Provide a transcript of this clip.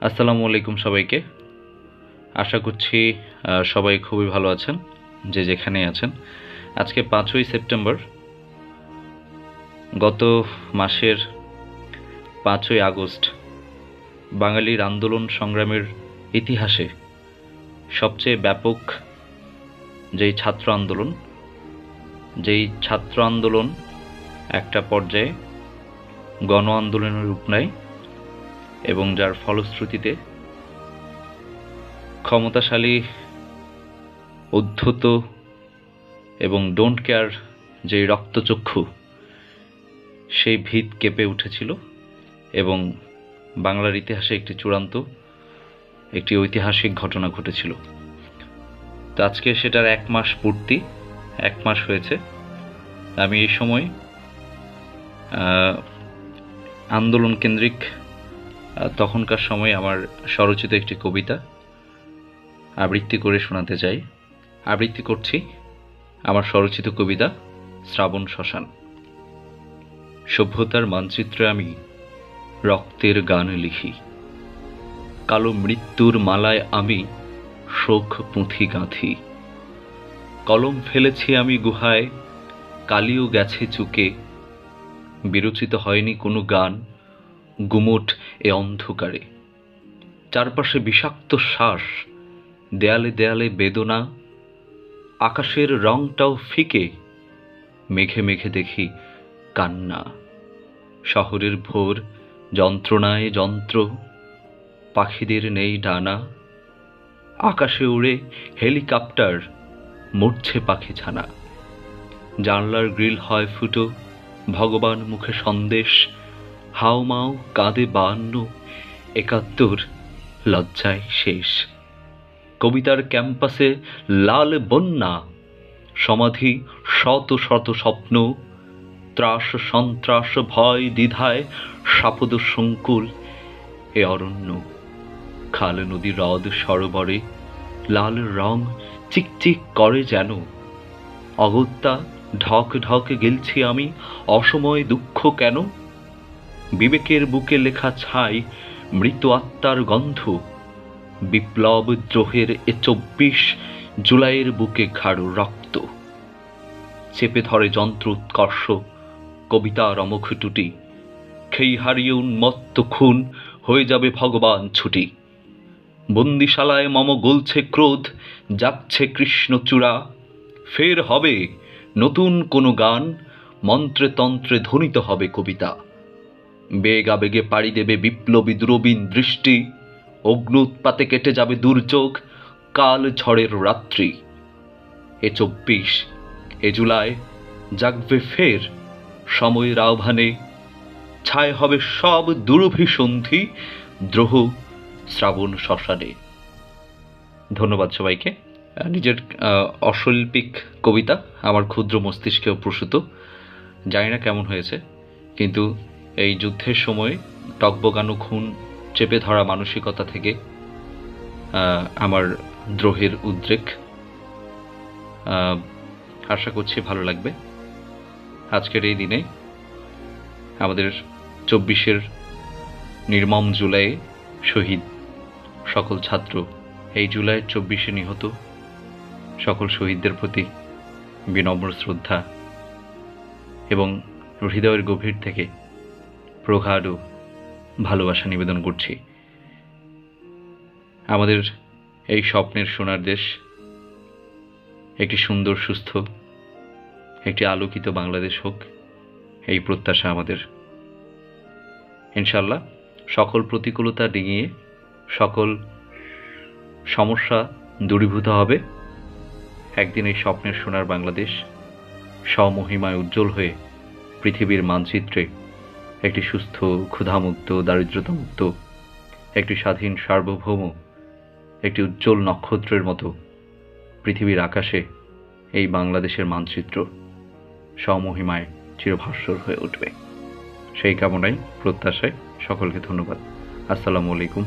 আসসালামু আলাইকুম সবাইকে। আশা করছি সবাই খুবই ভালো আছেন, যে যেখানেই আছেন। আজকে 5ই সেপ্টেম্বর। গত মাসের 5ই আগস্ট বাঙালির আন্দোলন সংগ্রামের ইতিহাসে সবচেয়ে ব্যাপক যেই ছাত্র আন্দোলন একটা পর্যায়ে গণ আন্দোলনের রূপ নেয় এবং যার ফলশ্রুতিতে ক্ষমতাশালী, উদ্ধত এবং ডোন্ট কেয়ার যে রক্তচক্ষু, সেই ভিত কেঁপে উঠেছিল এবং বাংলার ইতিহাসে একটি ঐতিহাসিক ঘটনা ঘটেছিল। তো আজকে সেটার 1 মাস পূর্তি, 1 মাস হয়েছে। আমি এই সময় আন্দোলন কেন্দ্রিক তখনকার সময় আমার স্বরচিত একটি কবিতা আবৃত্তি করে শোনাতে চাই। আবৃত্তি করছি আমার স্বরচিত কবিতা শ্রাবণ শ্মশান। সভ্যতার মানচিত্রে আমি রক্তের গান লিখি, কালো মৃত্যুর মালায় আমি শোক পুঁথি গাঁথি। কলম ফেলেছি আমি গুহায়, কালিও গেছে চুকে, বিরচিত হয়নি কোনো গান গুমোট এ অন্ধকারে। চারপাশে বিষাক্ত শ্বাস, দেয়ালে দেয়ালে বেদনা, আকাশের রংটাও ফিকে, মেঘে মেঘে দেখি কান্না। শহরের ভোর যন্ত্রণায় যন্ত্র, পাখিদের নেই ডানা, আকাশে উড়ে হেলিকপ্টার, মরছে পাখি ছানা। জানলার গ্রিল হয় ফুটো, ভগবান মুখে সন্দেশ, হাওমাও কাঁদে 52, 71 লজ্জায় শেষ। কবিতার ক্যাম্পাসে লাল বন্যা, সমাধি শত শত স্বপ্ন, ত্রাস সন্ত্রাস ভয় দ্বিধায় সাপদ সংকুল এ অরণ্য। খাল নদী হ্রদ সরোবরে লাল রং চিকচিক করে যেন। অগত্যা ঢক ঢক গেলছি আমি, অসময় দুঃখ কেন? বিবেকের বুকে লেখা ছাই মৃত আত্মার গন্ধ, বিপ্লব দ্রোহের এ 24 জুলাইয়ের বুকে গাঢ় রক্ত। চেপে ধরে যন্ত্র উৎকর্ষ, কবিতার অমোঘ টুটি, খেই হারিয়ে উন্মত্ত খুন হয়ে যাবে ভগবান ছুটি। বন্দিশালায় মম গলছে ক্রোধ, যাচ্ছে কৃষ্ণচূড়া, ফের হবে নতুন কোনো গান, মন্ত্রে তন্ত্রে ধ্বনিত হবে কবিতা। বেগ আবেগে পাড়ি দেবে বিপ্লবী দূরবীন দৃষ্টি, অগ্নুৎপাতে কেটে যাবে দুর্যোগ, কাল ঝড়ের রাত্রি। এ 24 এ জুলাই জাগবে ফের সময়ের আহ্বানে, ছায় হবে সব দুরভিসন্ধি, দ্রোহ শ্রাবণ শ্মশানে। ধন্যবাদ সবাইকে। নিজের অশৈল্পিক কবিতা আমার ক্ষুদ্র মস্তিষ্কেও প্রসূত। জানি না কেমন হয়েছে, কিন্তু এই যুদ্ধের সময় টকবগানো খুন চেপে ধরা মানসিকতা থেকে আমার দ্রোহের উদ্রেক। আশা করছি ভালো লাগবে। আজকের এই দিনে আমাদের 24-এর নির্মম জুলাইয়ে শহীদ সকল ছাত্র, এই জুলাইয়ের 24-এ নিহত সকল শহীদদের প্রতি বিনম্র শ্রদ্ধা এবং হৃদয়ের গভীর থেকে প্রগাঢ় ভালোবাসা নিবেদন করছি। আমাদের এই স্বপ্নের সোনার দেশ একটি সুন্দর, সুস্থ, একটি আলোকিত বাংলাদেশ হোক, এই প্রত্যাশা আমাদের। ইনশাল্লাহ সকল প্রতিকূলতা ডিঙিয়ে সকল সমস্যা দূরীভূত হবে। একদিন এই স্বপ্নের সোনার বাংলাদেশ স্বমহিমায় উজ্জ্বল হয়ে পৃথিবীর মানচিত্রে একটি সুস্থ, ক্ষুধামুক্ত, দারিদ্রতামুক্ত, একটি স্বাধীন, সার্বভৌম, একটি উজ্জ্বল নক্ষত্রের মতো পৃথিবীর আকাশে এই বাংলাদেশের মানচিত্র স্বমহিমায় চিরভাস্বর হয়ে উঠবে। সেই কামনায়, প্রত্যাশায় সকলকে ধন্যবাদ। আসসালামু আলাইকুম।